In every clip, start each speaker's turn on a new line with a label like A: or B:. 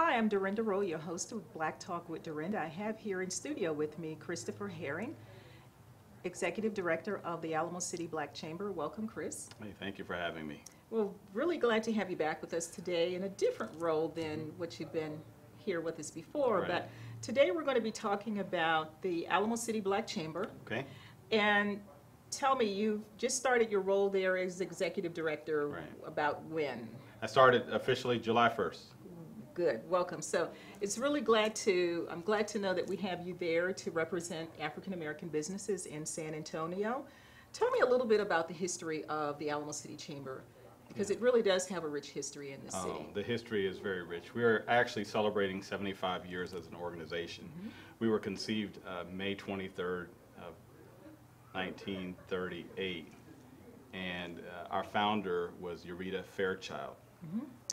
A: Hi, I'm Dorinda Rowe, your host of Black Talk with Dorinda. I have here in studio with me Christopher Herring, Executive Director of the Alamo City Black Chamber. Welcome, Chris.
B: Hey, thank you for having me.
A: Well, really glad to have you back with us today in a different role than what you've been here with us before.
B: Right.
A: But today we're going to be talking about the Alamo City Black Chamber.
B: Okay.
A: And tell me, you've just started your role there as Executive Director.
B: Right.
A: About when?
B: I started officially July 1st.
A: Good, welcome. So it's really I'm glad to know that we have you there to represent African American businesses in San Antonio. Tell me a little bit about the history of the Alamo City Chamber, because it really does have a rich history in the city.
B: The history is very rich. We are actually celebrating 75 years as an organization. We were conceived May 23rd of 1938, and our founder was Ureta Fairchild.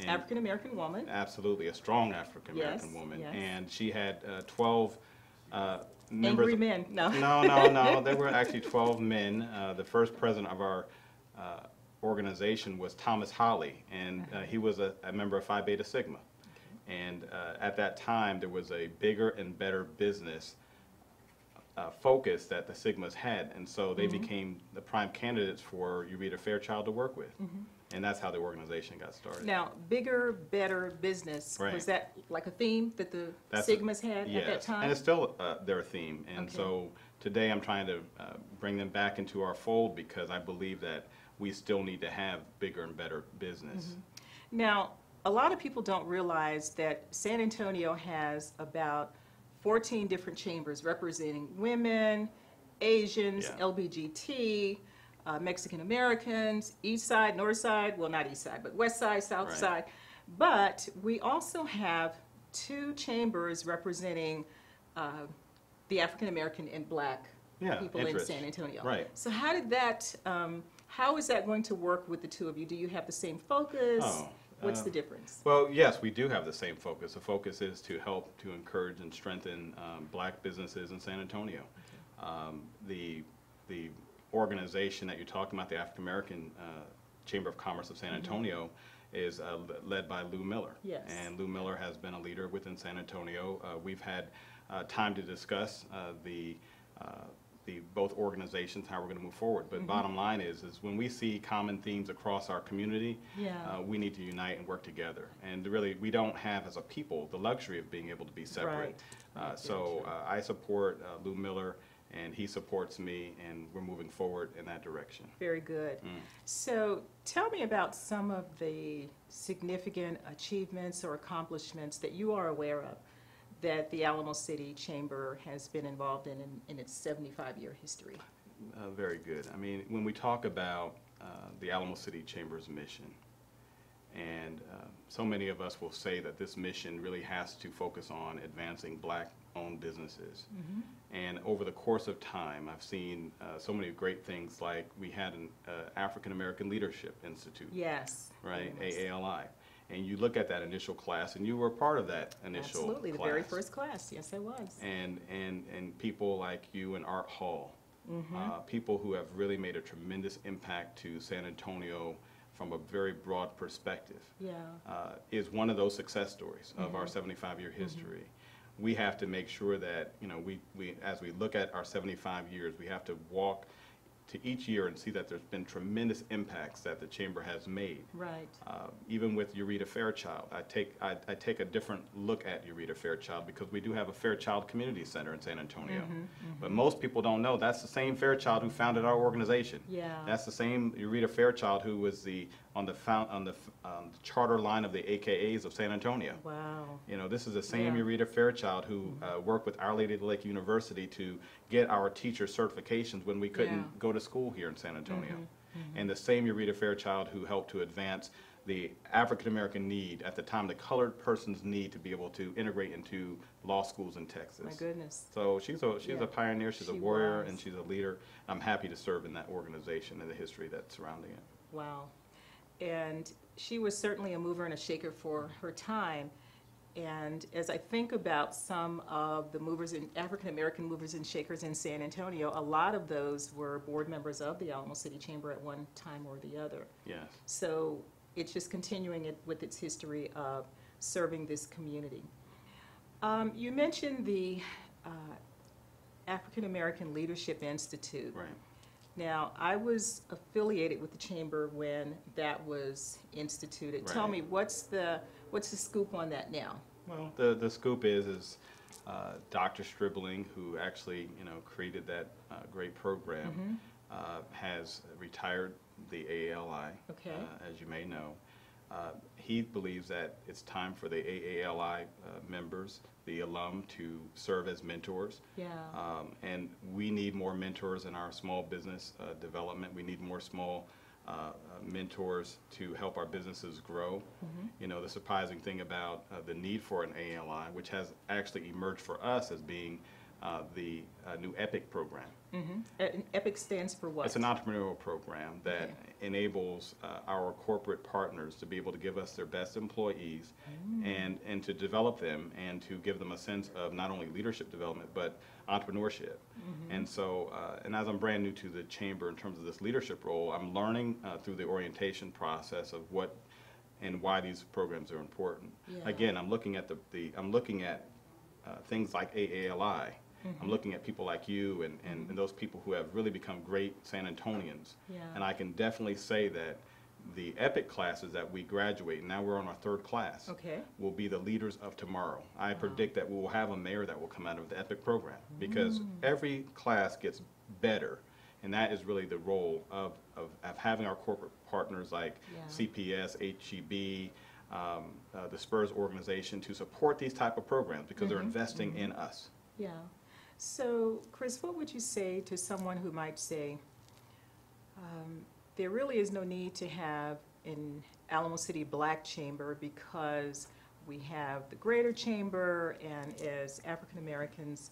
A: African American woman.
B: Absolutely, a strong African American woman.
A: Yes.
B: And she had 12 members.
A: Angry men, no.
B: No. There were actually 12 men. The first president of our organization was Thomas Holly, and he was a member of Phi Beta Sigma. And at that time, there was a bigger and better business focus that the Sigmas had, and so they became the prime candidates for Ureta Fairchild to work with. And that's how the organization got started.
A: Now, bigger, better business,
B: Right.
A: was that like a theme that the
B: That's
A: Sigmas had
B: yes,
A: at that time?
B: and it's still their theme. And
A: Okay.
B: so today I'm trying to bring them back into our fold, because I believe that we still need to have bigger and better business.
A: Now, a lot of people don't realize that San Antonio has about 14 different chambers representing women, Asians,
B: Yeah.
A: LBGT, Mexican Americans, East Side, North Side, well, not East Side, but West Side, South
B: Right.
A: Side. But we also have two chambers representing the African American and Black people
B: interest.
A: in San Antonio.
B: Right.
A: So how did that, how is that going to work with the two of you? Do you have the same focus? What's the difference?
B: Well, yes, we do have the same focus. The focus is to help to encourage and strengthen Black businesses in San Antonio. The organization that you're talking about, the African American Chamber of Commerce of San Antonio, is led by Lou Miller.
A: Yes.
B: And Lou Miller has been a leader within San Antonio. We've had time to discuss the both organizations, how we're going to move forward. But bottom line is when we see common themes across our community, we need to unite and work together. And really, we don't have, as a people, the luxury of being able to be separate.
A: Right.
B: So I support Lou Miller, and he supports me, and we're moving forward in that direction.
A: Very good. So tell me about some of the significant achievements or accomplishments that you are aware of that the Alamo City Chamber has been involved in its 75-year history.
B: Very good. I mean, when we talk about the Alamo City Chamber's mission, and so many of us will say that this mission really has to focus on advancing Black-owned businesses. And over the course of time, I've seen so many great things, like we had an African American Leadership Institute.
A: Yes.
B: Right,
A: Yes.
B: AALI. And you look at that initial class, and you were part of that initial
A: Absolutely,
B: class.
A: the very first class. Yes, I was.
B: And people like you and Art Hall, people who have really made a tremendous impact to San Antonio from a very broad perspective,
A: Yeah.
B: is one of those success stories of our 75-year history. We have to make sure that, you know, we as we look at our 75 years, we have to walk to each year and see that there's been tremendous impacts that the Chamber has made.
A: Right.
B: Even with Ureta Fairchild, I take a different look at Ureta Fairchild, because we do have a Fairchild Community Center in San Antonio. But most people don't know that's the same Fairchild who founded our organization.
A: Yeah.
B: That's the same Ureta Fairchild who was on the charter line of the AKAs of San Antonio.
A: Wow.
B: You know, this is the same
A: Yeah.
B: Ureta Fairchild who worked with Our Lady of the Lake University to get our teacher certifications when we couldn't go to school here in San Antonio. And the same Ureta Fairchild who helped to advance the African American need, at the time the colored person's need, to be able to integrate into law schools in Texas.
A: My goodness.
B: So she's a pioneer, she's a
A: She
B: warrior,
A: was.
B: and she's a leader. I'm happy to serve in that organization and the history that's surrounding it.
A: Wow. And she was certainly a mover and a shaker for her time. And as I think about some of the African American movers and shakers in San Antonio, a lot of those were board members of the Alamo City Chamber at one time or the other.
B: Yes.
A: So it's just continuing it with its history of serving this community. You mentioned the African American Leadership Institute.
B: Right.
A: Now, I was affiliated with the chamber when that was instituted. Tell
B: Right.
A: me, what's the scoop on that now?
B: Well, the scoop is Dr. Stribling, who actually created that great program, has retired the AALI,
A: Okay.
B: as you may know. He believes that it's time for the AALI members, the alum, to serve as mentors.
A: Yeah.
B: And we need more mentors in our small business development. We need more small mentors to help our businesses grow. You know, the surprising thing about the need for an ALI, which has actually emerged for us as being the new EPIC program.
A: EPIC stands for what?
B: It's an entrepreneurial program that
A: Okay.
B: enables our corporate partners to be able to give us their best employees and to develop them and to give them a sense of not only leadership development but entrepreneurship. And so, and as I'm brand new to the chamber in terms of this leadership role, I'm learning through the orientation process of what and why these programs are important.
A: Yeah.
B: Again, I'm looking at I'm looking at things like AALI. I'm looking at people like you and those people who have really become great San Antonians.
A: Yeah.
B: And I can definitely say that the EPIC classes that we graduate, and now we're on our third class,
A: Okay.
B: will be the leaders of tomorrow. I predict that we will have a mayor that will come out of the EPIC program because every class gets better. And that is really the role of having our corporate partners like
A: Yeah.
B: CPS, HEB, the Spurs organization to support these type of programs because they're investing in us.
A: Yeah. So, Chris, what would you say to someone who might say, there really is no need to have an Alamo City Black Chamber because we have the Greater Chamber, and as African Americans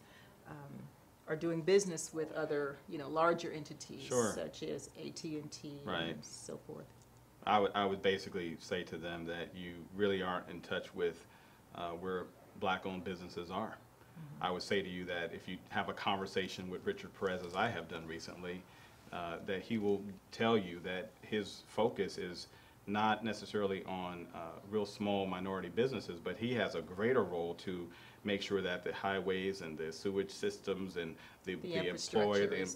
A: are doing business with other, larger entities
B: Sure.
A: such as AT&T
B: Right.
A: and so forth.
B: I would basically say to them that you really aren't in touch with where black-owned businesses are. I would say to you that if you have a conversation with Richard Perez, as I have done recently, that he will tell you that his focus is not necessarily on real small minority businesses, but he has a greater role to make sure that the highways and the sewage systems and the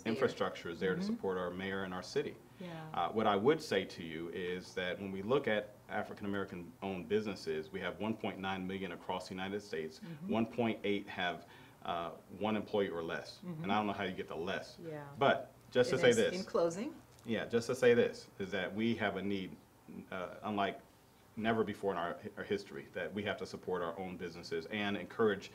B: infrastructure is there to support our mayor and our city.
A: Yeah.
B: What I would say to you is that when we look at African American owned businesses, we have 1.9 million across the United States. 1.8 have one employee or less. And I don't know how you get the less.
A: Yeah.
B: But just to
A: And
B: say
A: as-
B: this.
A: In closing.
B: Yeah, just to say this, is that we have a need, unlike never before in our history, that we have to support our own businesses and encourage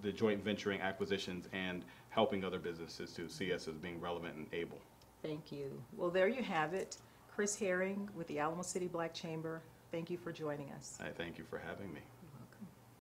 B: the joint venturing acquisitions and helping other businesses to see us as being relevant and able.
A: Thank you. Well, there you have it. Chris Herring with the Alamo City Black Chamber. Thank you for joining us.
B: I thank you for having me.